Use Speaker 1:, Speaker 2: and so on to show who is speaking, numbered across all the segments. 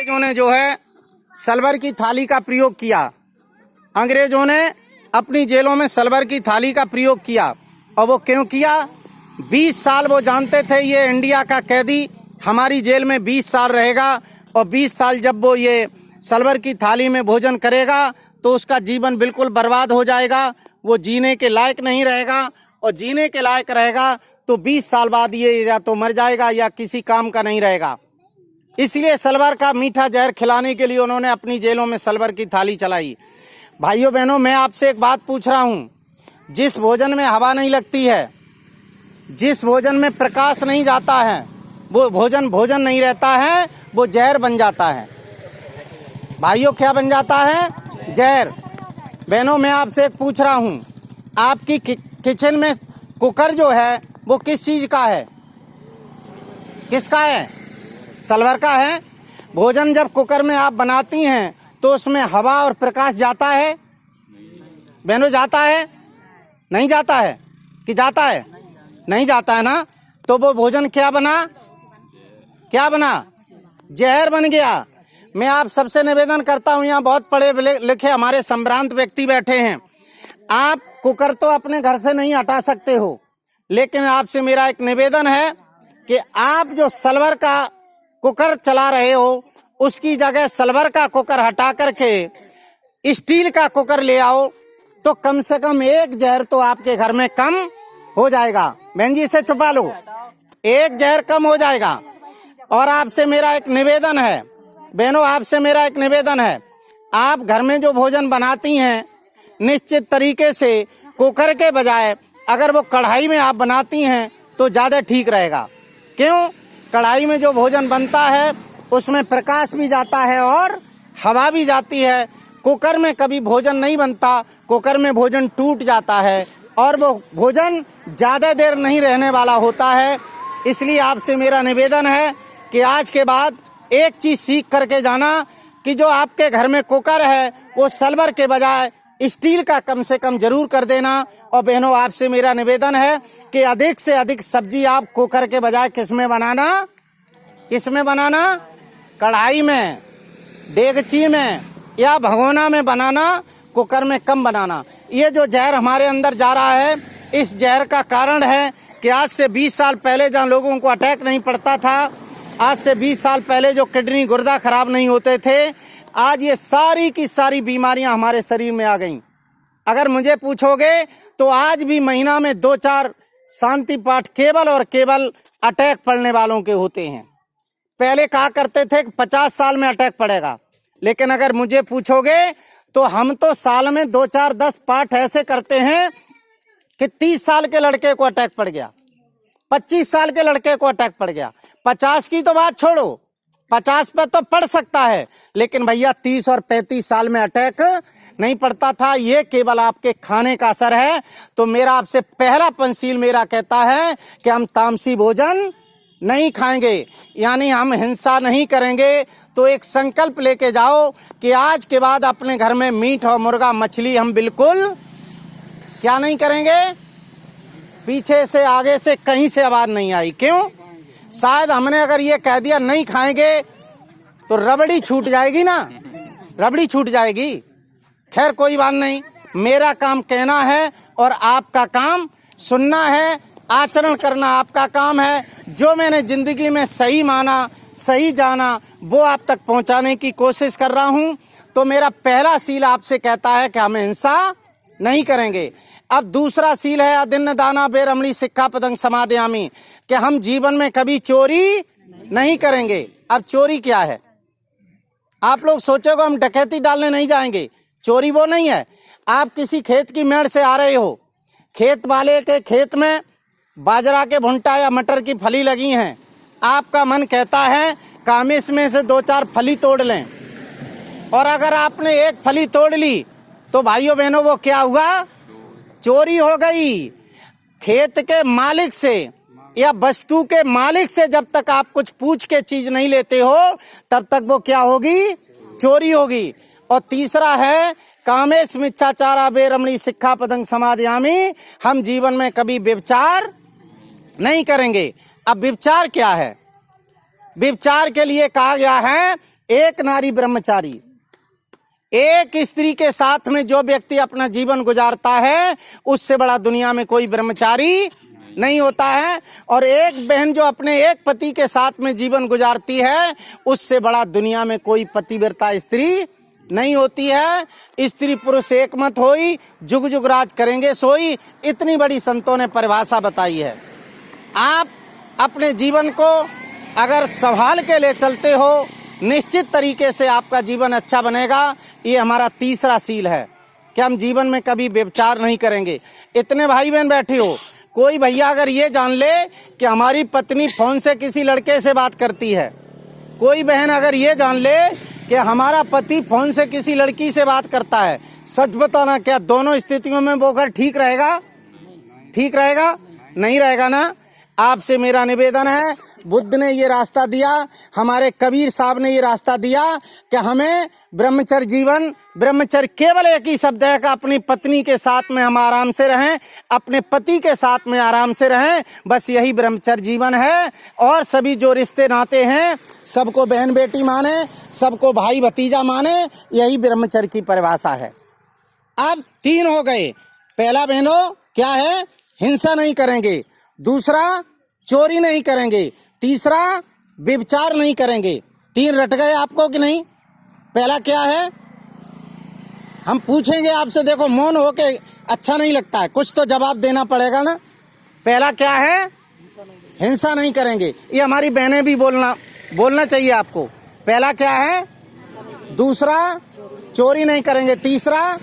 Speaker 1: अंग्रेजों ने जो है सल्वर की थाली का प्रयोग किया। अंग्रेजों ने अपनी जेलों में सल्वर की थाली का प्रयोग किया। और वो क्यों किया? 20 साल वो जानते थे ये इंडिया का कैदी हमारी जेल में 20 साल रहेगा, और 20 साल जब वो ये सल्वर की थाली में भोजन करेगा तो उसका जीवन बिल्कुल बर्बाद हो जाएगा, वो जीने के लायक नहीं रहेगा। और जीने के लायक रहेगा तो 20 साल बाद ये या तो मर जाएगा या किसी काम का नहीं रहेगा। इसलिए सल्वर का मीठा जहर खिलाने के लिए उन्होंने अपनी जेलों में सल्वर की थाली चलाई। भाइयों बहनों, मैं आपसे एक बात पूछ रहा हूँ, जिस भोजन में हवा नहीं लगती है, जिस भोजन में प्रकाश नहीं जाता है, वो भोजन भोजन नहीं रहता है, वो जहर बन जाता है। भाइयों, क्या बन जाता है? जहर। बहनों, मैं आपसे एक पूछ रहा हूँ, आपकी किचन में कुकर जो है वो किस चीज का है? किसका है? सल्वर का है। भोजन जब कुकर में आप बनाती हैं तो उसमें हवा और प्रकाश जाता है? बहनों, जाता है? नहीं जाता है कि जाता है? नहीं जाता है ना। तो वो भोजन क्या बना? क्या बना? जहर बन गया। मैं आप सबसे निवेदन करता हूँ, यहाँ बहुत पढ़े लिखे हमारे संभ्रांत व्यक्ति बैठे हैं, आप कुकर तो अपने घर से नहीं हटा सकते हो, लेकिन आपसे मेरा एक निवेदन है कि आप जो सल्वर का कुकर चला रहे हो उसकी जगह सल्वर का कुकर हटा करके स्टील का कुकर ले आओ, तो कम से कम एक जहर तो आपके घर में कम हो जाएगा। बहन जी, इसे छुपा लो, एक जहर कम हो जाएगा। और आपसे मेरा एक निवेदन है बहनों, आपसे मेरा एक निवेदन है, आप घर में जो भोजन बनाती हैं निश्चित तरीके से कुकर के बजाय अगर वो कढ़ाई में आप बनाती हैं तो ज़्यादा ठीक रहेगा। क्यों? कढ़ाई में जो भोजन बनता है उसमें प्रकाश भी जाता है और हवा भी जाती है। कुकर में कभी भोजन नहीं बनता, कुकर में भोजन टूट जाता है और वो भोजन ज़्यादा देर नहीं रहने वाला होता है। इसलिए आपसे मेरा निवेदन है कि आज के बाद एक चीज़ सीख करके जाना कि जो आपके घर में कुकर है वो सल्वर के बजाय स्टील का कम से कम जरूर कर देना। और बहनों, आपसे मेरा निवेदन है कि अधिक से अधिक सब्जी आप कुकर के बजाय किस में बनाना? किस में बनाना? कढ़ाई में, डेगची में या भगोना में बनाना, कुकर में कम बनाना। ये जो जहर हमारे अंदर जा रहा है, इस जहर का कारण है कि आज से 20 साल पहले जहाँ लोगों को अटैक नहीं पड़ता था, आज से 20 साल पहले जो किडनी गुर्दा खराब नहीं होते थे, आज ये सारी की सारी बीमारियां हमारे शरीर में आ गईं। अगर मुझे पूछोगे तो आज भी महीना में 2-4 शांति पाठ केवल और केवल अटैक पड़ने वालों के होते हैं। पहले कहा करते थे कि 50 साल में अटैक पड़ेगा, लेकिन अगर मुझे पूछोगे तो हम तो साल में 2-4-10 पाठ ऐसे करते हैं कि 30 साल के लड़के को अटैक पड़ गया, 25 साल के लड़के को अटैक पड़ गया। 50 की तो बात छोड़ो, 50 पे तो पड़ सकता है, लेकिन भैया 30 और 35 साल में अटैक नहीं पड़ता था। ये केवल आपके खाने का असर है। तो मेरा आपसे पहला पंसील मेरा कहता है कि हम तामसी भोजन नहीं खाएंगे, यानी हम हिंसा नहीं करेंगे। तो एक संकल्प लेके जाओ कि आज के बाद अपने घर में मीट और मुर्गा मछली हम बिल्कुल क्या नहीं करेंगे। पीछे से आगे से कहीं से आवाज नहीं आई। क्यों? शायद हमने अगर ये कह दिया नहीं खाएंगे तो रबड़ी छूट जाएगी ना, रबड़ी छूट जाएगी। खैर कोई बात नहीं, मेरा काम कहना है और आपका काम सुनना है, आचरण करना आपका काम है। जो मैंने जिंदगी में सही माना, सही जाना, वो आप तक पहुंचाने की कोशिश कर रहा हूं। तो मेरा पहला सील आपसे कहता है कि हम हिंसा नहीं करेंगे। अब दूसरा सील है अदिन्न दाना बेरमणी सिक्खापदं समादयामि, कि हम जीवन में कभी चोरी नहीं करेंगे। अब चोरी क्या है? आप लोग सोचोगे हम डकैती डालने नहीं जाएंगे। चोरी वो नहीं है, आप किसी खेत की मेड़ से आ रहे हो, खेत वाले के खेत में बाजरा के भुट्टा या मटर की फली लगी हैं, आपका मन कहता है काम इसमें से 2-4 फली तोड़ लें, और अगर आपने एक फली तोड़ ली तो भाइयों बहनों वो क्या हुआ? चोरी हो गई। खेत के मालिक से या वस्तु के मालिक से जब तक आप कुछ पूछ के चीज नहीं लेते हो तब तक वो क्या होगी? चोरी होगी। और तीसरा है कामेश मिच्छाचारा बेरमणी सिक्खापदं समादयामि, हम जीवन में कभी व्यभिचार नहीं करेंगे। अब व्यभिचार क्या है? व्यभिचार के लिए कहा गया है एक नारी ब्रह्मचारी, एक स्त्री के साथ में जो व्यक्ति अपना जीवन गुजारता है उससे बड़ा दुनिया में कोई ब्रह्मचारी नहीं होता है। और एक बहन जो अपने एक पति के साथ में जीवन गुजारती है उससे बड़ा दुनिया में कोई पतिव्रता स्त्री नहीं होती है। स्त्री पुरुष एक मत होई, जुग जुग राज करेंगे सोई, इतनी बड़ी संतों ने परिभाषा बताई है। आप अपने जीवन को अगर संभाल के ले चलते हो, निश्चित तरीके से आपका जीवन अच्छा बनेगा। ये हमारा तीसरा सील है कि हम जीवन में कभी व्यभिचार नहीं करेंगे। इतने भाई बहन बैठे हो, कोई भैया अगर ये जान ले कि हमारी पत्नी फोन से किसी लड़के से बात करती है, कोई बहन अगर ये जान ले कि हमारा पति फोन से किसी लड़की से बात करता है, सच बताना क्या दोनों स्थितियों में वो घर ठीक रहेगा? ठीक रहेगा? नहीं रहेगा ना। आपसे मेरा निवेदन है, बुद्ध ने ये रास्ता दिया, हमारे कबीर साहब ने ये रास्ता दिया कि हमें ब्रह्मचर्य जीवन, ब्रह्मचर्य केवल एक ही शब्द है कि अपनी पत्नी के साथ में हम आराम से रहें, अपने पति के साथ में आराम से रहें, बस यही ब्रह्मचर्य जीवन है। और सभी जो रिश्ते नाते हैं सबको बहन बेटी माने, सबको भाई भतीजा माने, यही ब्रह्मचर्य की परिभाषा है। अब 3 हो गए। पहला बहनों क्या है? हिंसा नहीं करेंगे। दूसरा चोरी नहीं करेंगे। तीसरा व्यभिचार नहीं करेंगे। 3 रट गए आपको कि नहीं? पहला क्या है? हम पूछेंगे आपसे, देखो मौन होके अच्छा नहीं लगता है, कुछ तो जवाब देना पड़ेगा ना। पहला क्या है? हिंसा नहीं करेंगे। ये हमारी बहनें भी बोलना चाहिए आपको। पहला क्या है? दूसरा चोरी नहीं करेंगे। तीसरा,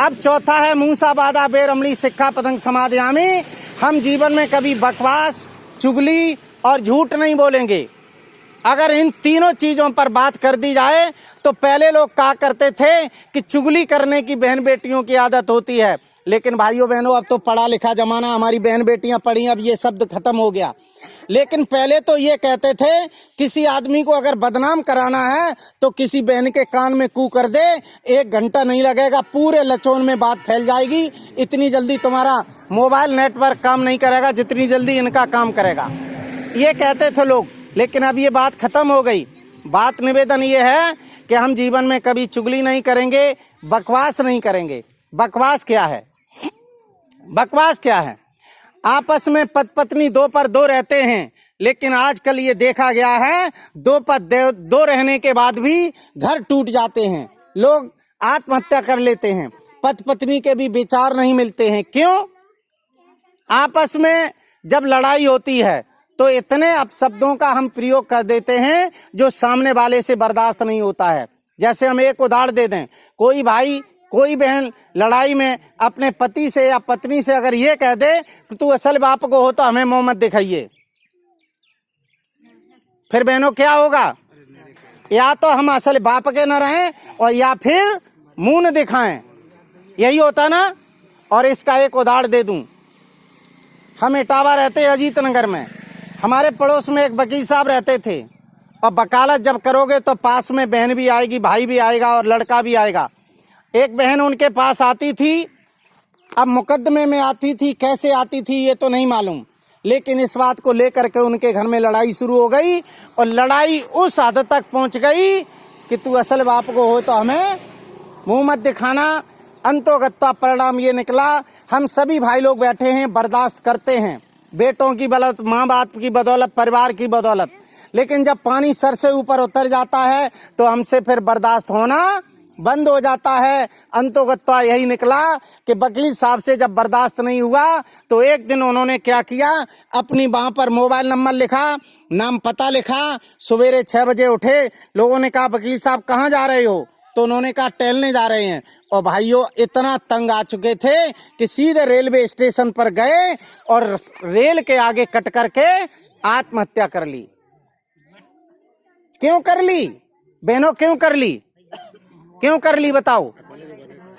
Speaker 1: अब चौथा है मूसा बाधा बेरमणी सिक्खा पतंग समादयामी। हम जीवन में कभी बकवास, चुगली और झूठ नहीं बोलेंगे। अगर इन तीनों चीजों पर बात कर दी जाए तो पहले लोग कहा करते थे कि चुगली करने की बहन बेटियों की आदत होती है, लेकिन भाइयों बहनों अब तो पढ़ा लिखा जमाना, हमारी बहन बेटियां पढ़ी, अब ये शब्द खत्म हो गया। लेकिन पहले तो ये कहते थे किसी आदमी को अगर बदनाम कराना है तो किसी बहन के कान में कू कर दे, 1 घंटा नहीं लगेगा, पूरे लचौन में बात फैल जाएगी। इतनी जल्दी तुम्हारा मोबाइल नेटवर्क काम नहीं करेगा जितनी जल्दी इनका काम करेगा, ये कहते थे लोग। लेकिन अब ये बात खत्म हो गई। बात निवेदन ये है कि हम जीवन में कभी चुगली नहीं करेंगे, बकवास नहीं करेंगे। बकवास क्या है? बकवास क्या है? आपस में पति पत्नी 2 पर 2 रहते हैं, लेकिन आजकल ये देखा गया है 2 पर 2 रहने के बाद भी घर टूट जाते हैं, लोग आत्महत्या कर लेते हैं, पति पत्नी के भी विचार नहीं मिलते हैं। क्यों? आपस में जब लड़ाई होती है तो इतने अपशब्दों का हम प्रयोग कर देते हैं जो सामने वाले से बर्दाश्त नहीं होता है। जैसे हम एक उदाहरण दे दें, कोई भाई कोई बहन लड़ाई में अपने पति से या पत्नी से अगर ये कह दे कि तू असल बाप को हो तो हमें मुंह मत दिखाइए, फिर बहनों क्या होगा? या तो हम असल बाप के न रहें और या फिर मुंह न दिखाएं, यही होता ना। और इसका एक उदाहरण दे दूं, हम इटावा रहते हैं अजीत नगर में, हमारे पड़ोस में एक वकील साहब रहते थे, और वकालत जब करोगे तो पास में बहन भी आएगी, भाई भी आएगा और लड़का भी आएगा। एक बहन उनके पास आती थी, अब मुकदमे में आती थी, कैसे आती थी ये तो नहीं मालूम, लेकिन इस बात को लेकर के उनके घर में लड़ाई शुरू हो गई, और लड़ाई उस हद तक पहुंच गई कि तू असल बाप को हो तो हमें मुंह मत दिखाना। अंतोगत्वा परिणाम ये निकला, हम सभी भाई लोग बैठे हैं, बर्दाश्त करते हैं, बेटों की बदौलत, माँ बाप की बदौलत, परिवार की बदौलत, लेकिन जब पानी सर से ऊपर उतर जाता है तो हमसे फिर बर्दाश्त होना बंद हो जाता है। अंतोगत्वा यही निकला कि वकील साहब से जब बर्दाश्त नहीं हुआ तो एक दिन उन्होंने क्या किया, अपनी बाह पर मोबाइल नंबर लिखा, नाम पता लिखा, सवेरे 6 बजे उठे। लोगों ने कहा वकील साहब कहाँ जा रहे हो? तो उन्होंने कहा टहलने जा रहे हैं। और भाइयों इतना तंग आ चुके थे कि सीधे रेलवे स्टेशन पर गए और रेल के आगे कट करके आत्महत्या कर ली। क्यों कर ली बहनों? क्यों कर ली? क्यों कर ली बताओ?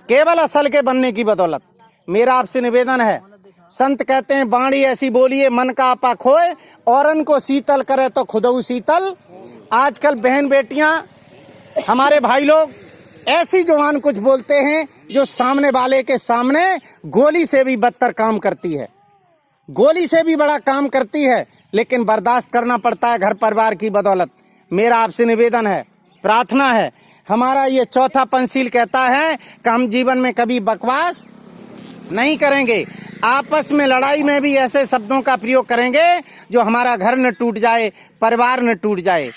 Speaker 1: केवल असल के बनने की बदौलत। मेरा आपसे निवेदन है, संत कहते हैं बाणी ऐसी बोलिए मन का आपा खोए, औरन को शीतल करे तो खुदऊ शीतल। आजकल बहन बेटियां, हमारे भाई लोग ऐसी जवान कुछ बोलते हैं जो सामने वाले के सामने गोली से भी बदतर काम करती है, गोली से भी बड़ा काम करती है, लेकिन बर्दाश्त करना पड़ता है घर परिवार की बदौलत। मेरा आपसे निवेदन है, प्रार्थना है। हमारा ये चौथा पंचशील कहता है कि हम जीवन में कभी बकवास नहीं करेंगे, आपस में लड़ाई में भी ऐसे शब्दों का प्रयोग करेंगे जो हमारा घर न टूट जाए, परिवार न टूट जाए।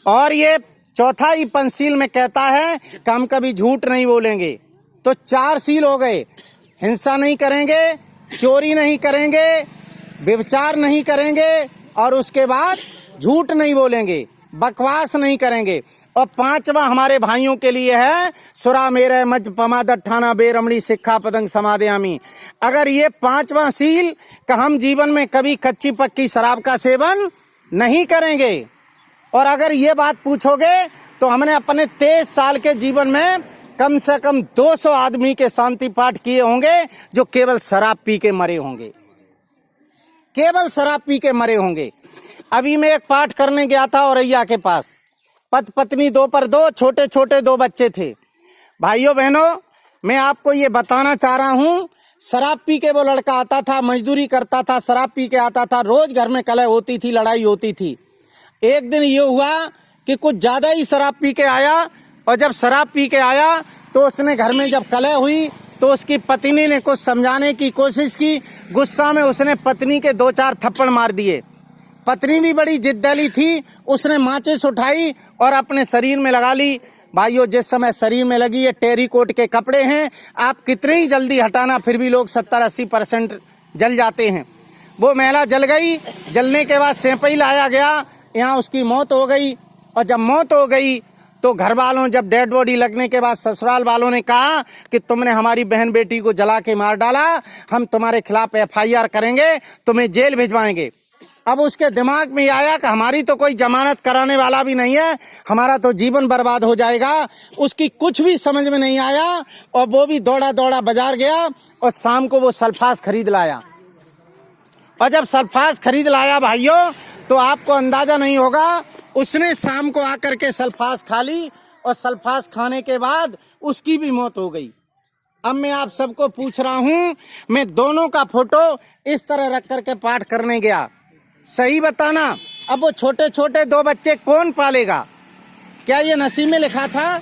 Speaker 1: और ये चौथा ही पंचशील में कहता है कि हम कभी झूठ नहीं बोलेंगे। तो 4 शील हो गए, हिंसा नहीं करेंगे, चोरी नहीं करेंगे, व्यभिचार नहीं करेंगे, और उसके बाद झूठ नहीं बोलेंगे, बकवास नहीं करेंगे। और 5वां हमारे भाइयों के लिए है सुरा मेरे मज पमाद ठाना बेरमणी सिक्खा पदंग समादयामी। अगर ये 5वां शील का हम जीवन में कभी कच्ची पक्की शराब का सेवन नहीं करेंगे, और अगर ये बात पूछोगे तो हमने अपने 23 साल के जीवन में कम से कम 200 आदमी के शांति पाठ किए होंगे जो केवल शराब पी के मरे होंगे, केवल शराब पी के मरे होंगे। अभी मैं एक पाठ करने गया था औरैया के पास, पति पत्नी 2 पर 2, छोटे छोटे 2 बच्चे थे। भाइयों बहनों, मैं आपको ये बताना चाह रहा हूँ, शराब पी के वो लड़का आता था, मजदूरी करता था, शराब पी के आता था, रोज घर में कलह होती थी, लड़ाई होती थी। एक दिन ये हुआ कि कुछ ज्यादा ही शराब पी के आया, और जब शराब पी के आया तो उसने घर में जब कलह हुई तो उसकी पत्नी ने कुछ समझाने की कोशिश की, गुस्सा में उसने पत्नी के 2-4 थप्पड़ मार दिए। पत्नी भी बड़ी जिद्दली थी, उसने माचिस उठाई और अपने शरीर में लगा ली। भाइयों, जिस समय शरीर में लगी, ये टेरीकोट के कपड़े हैं, आप कितने ही जल्दी हटाना फिर भी लोग 70-80% जल जाते हैं। वो महिला जल गई, जलने के बाद सेंपई लाया गया, यहाँ उसकी मौत हो गई। और जब मौत हो गई तो घर वालों, जब डेड बॉडी लगने के बाद ससुराल वालों ने कहा कि तुमने हमारी बहन बेटी को जला के मार डाला, हम तुम्हारे खिलाफ FIR करेंगे, तुम्हें जेल भिजवाएंगे। अब उसके दिमाग में आया कि हमारी तो कोई जमानत कराने वाला भी नहीं है, हमारा तो जीवन बर्बाद हो जाएगा। उसकी कुछ भी समझ में नहीं आया, और वो भी दौड़ा दौड़ा बाजार गया और शाम को वो सल्फास खरीद लाया। और जब सल्फास खरीद लाया भाइयों, तो आपको अंदाजा नहीं होगा, उसने शाम को आकर के सल्फास खा ली, और सल्फास खाने के बाद उसकी भी मौत हो गई। अब मैं आप सबको पूछ रहा हूं, मैं दोनों का फोटो इस तरह रख करके पाठ करने गया, सही बताना। अब वो छोटे छोटे 2 बच्चे कौन पालेगा? क्या ये नसीब में लिखा था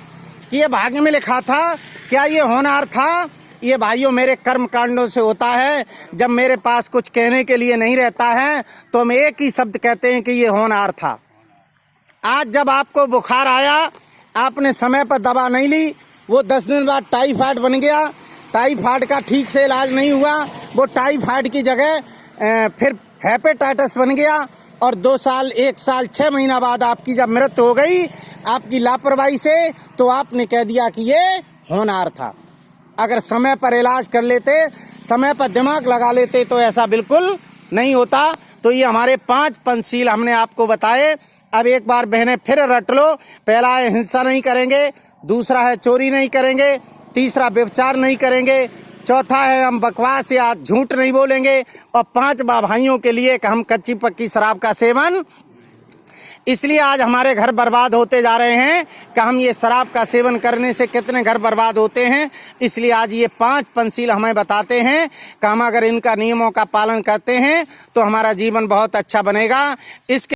Speaker 1: कि ये भाग्य में लिखा था? क्या ये होनहार था? ये भाइयों मेरे कर्म कांडों से होता है। जब मेरे पास कुछ कहने के लिए नहीं रहता है तो हम एक ही शब्द कहते हैं कि ये होनहार था। आज जब आपको बुखार आया, आपने समय पर दवा नहीं ली, वो 10 दिन बाद टाइफाइड बन गया, टाइफाइड का ठीक से इलाज नहीं हुआ, वो टाइफाइड की जगह फिर हेपेटाइटिस बन गया, और 2 साल 1 साल 6 महीना बाद आपकी जब मृत्यु हो गई आपकी लापरवाही से, तो आपने कह दिया कि ये होनहार था। अगर समय पर इलाज कर लेते, समय पर दिमाग लगा लेते, तो ऐसा बिल्कुल नहीं होता। तो ये हमारे 5 पंचशील हमने आपको बताए। अब एक बार बहनें फिर रट लो। पहला है हिंसा नहीं करेंगे, दूसरा है चोरी नहीं करेंगे, तीसरा व्यभिचार नहीं करेंगे, चौथा है हम बकवास या झूठ नहीं बोलेंगे, और 5वां भाइयों के लिए कि हम कच्ची पक्की शराब का सेवन। इसलिए आज हमारे घर बर्बाद होते जा रहे हैं कि हम ये शराब का सेवन करने से कितने घर बर्बाद होते हैं। इसलिए आज ये 5 पंचशील हमें बताते हैं कि हम अगर इनका नियमों का पालन करते हैं तो हमारा जीवन बहुत अच्छा बनेगा। इसके